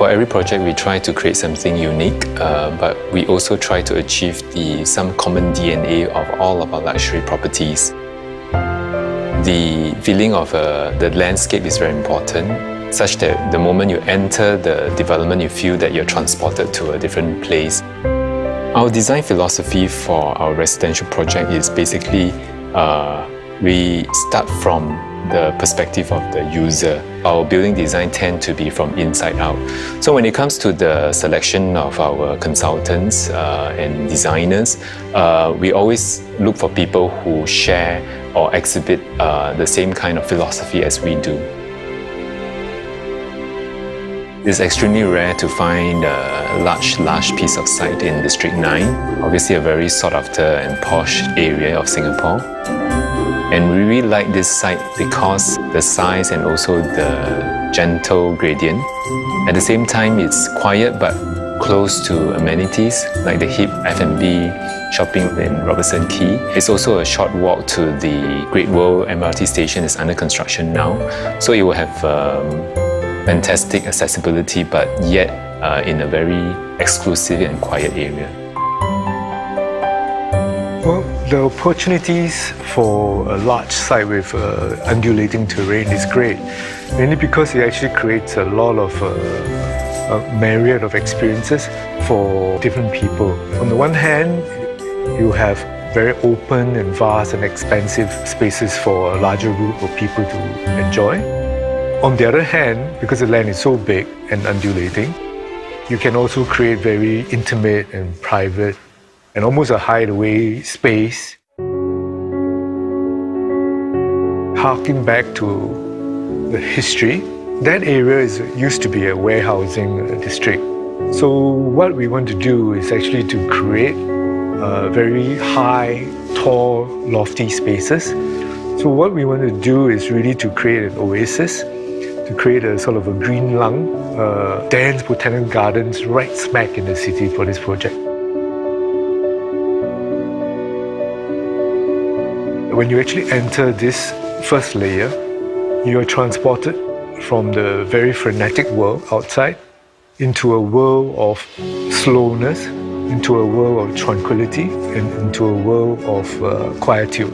For every project, we try to create something unique, but we also try to achieve some common DNA of all of our luxury properties. The feeling of the landscape is very important, such that the moment you enter the development, you feel that you're transported to a different place. Our design philosophy for our residential project is basically we start from the perspective of the user. Our building design tend to be from inside out. So when it comes to the selection of our consultants and designers, we always look for people who share or exhibit the same kind of philosophy as we do. It's extremely rare to find a large piece of site in District 9. Obviously a very sought after and posh area of Singapore. And we really like this site because the size and also the gentle gradient. At the same time, it's quiet but close to amenities like the hip F&B shopping in Robertson Quay. It's also a short walk to the Great World MRT station. It's under construction now. So it will have fantastic accessibility, but yet in a very exclusive and quiet area. Well, the opportunities for a large site with undulating terrain is great, mainly because it actually creates a lot of a myriad of experiences for different people. On the one hand, you have very open and vast and expansive spaces for a larger group of people to enjoy. On the other hand, because the land is so big and undulating, you can also create very intimate and private and almost a hideaway space. Harking back to the history, that area used to be a warehousing district. So what we want to do is actually to create very high, tall, lofty spaces. So what we want to do is really to create an oasis, to create a sort of a green lung, dense botanical gardens right smack in the city for this project. When you actually enter this first layer, you are transported from the very frenetic world outside into a world of slowness, into a world of tranquility, and into a world of quietude.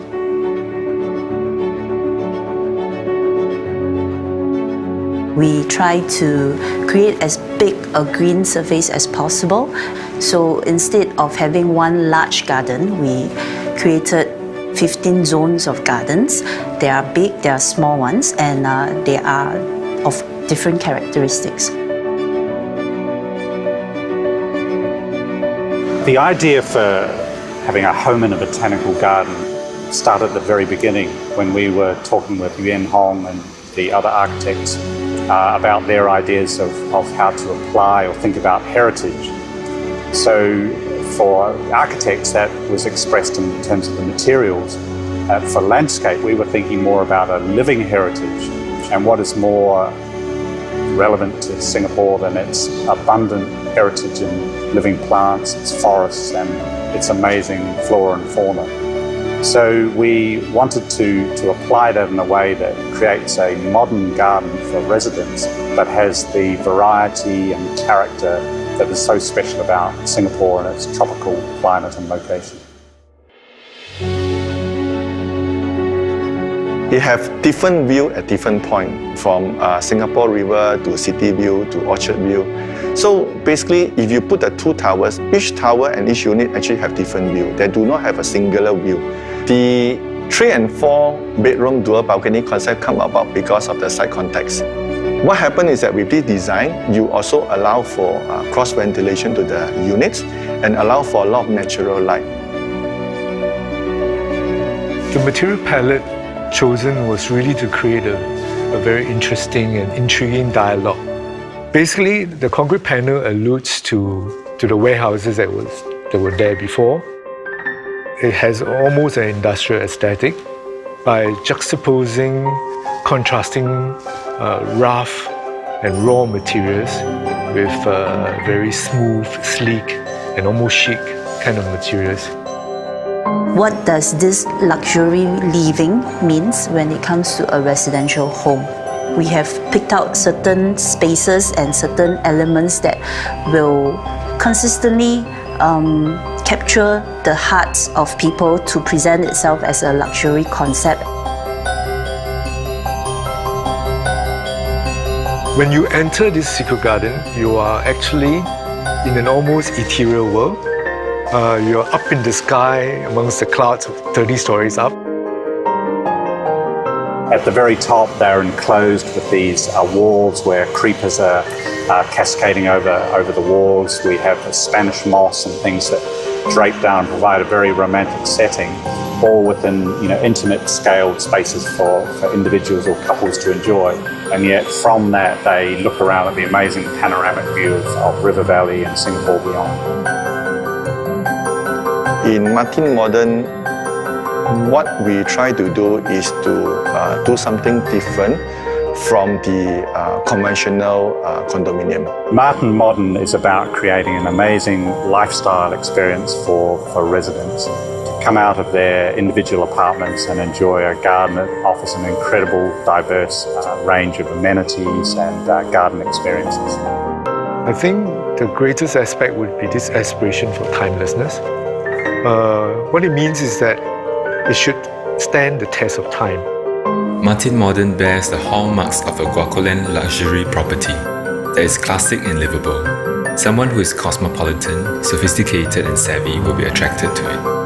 We try to create as big a green surface as possible. So instead of having one large garden, we created 15 zones of gardens. They are big, they are small ones, and they are of different characteristics. The idea for having a home in a botanical garden started at the very beginning when we were talking with Yuan Hong and the other architects about their ideas of how to apply or think about heritage. So for architects, that was expressed in terms of the materials. For landscape, we were thinking more about a living heritage, and what is more relevant to Singapore than its abundant heritage in living plants, its forests, and its amazing flora and fauna. So we wanted to apply that in a way that creates a modern garden for residents, but has the variety and character that is so special about Singapore and its tropical climate and location. It have different view at different point, from Singapore River to City View to Orchard View. So basically, if you put the two towers, each tower and each unit actually have different view. They do not have a singular view. The 3 and 4 bedroom dual balcony concept come about because of the site context. What happened is that with this design, you also allow for cross ventilation to the units and allow for a lot of natural light. The material palette chosen was really to create a very interesting and intriguing dialogue. Basically, the concrete panel alludes to the warehouses that were there before. It has almost an industrial aesthetic by juxtaposing, contrasting rough and raw materials with very smooth, sleek, and almost chic kind of materials. What does this luxury living means when it comes to a residential home? We have picked out certain spaces and certain elements that will consistently capture the hearts of people to present itself as a luxury concept. When you enter this secret garden, you are actually in an almost ethereal world. You're up in the sky amongst the clouds 30 stories up. At the very top, they're enclosed with these walls where creepers are cascading over the walls. We have Spanish moss and things that drape down and provide a very romantic setting, all within intimate scaled spaces for individuals or couples to enjoy. And yet from that, they look around at the amazing panoramic view of River Valley and Singapore beyond. In Martin Modern, what we try to do is to do something different from the conventional condominium. Martin Modern is about creating an amazing lifestyle experience for residents to come out of their individual apartments and enjoy a garden that offers an incredible, diverse range of amenities and garden experiences. I think the greatest aspect would be this aspiration for timelessness. What it means is that it should stand the test of time. Martin Modern bears the hallmarks of a Guocoland luxury property that is classic and livable. Someone who is cosmopolitan, sophisticated and savvy will be attracted to it.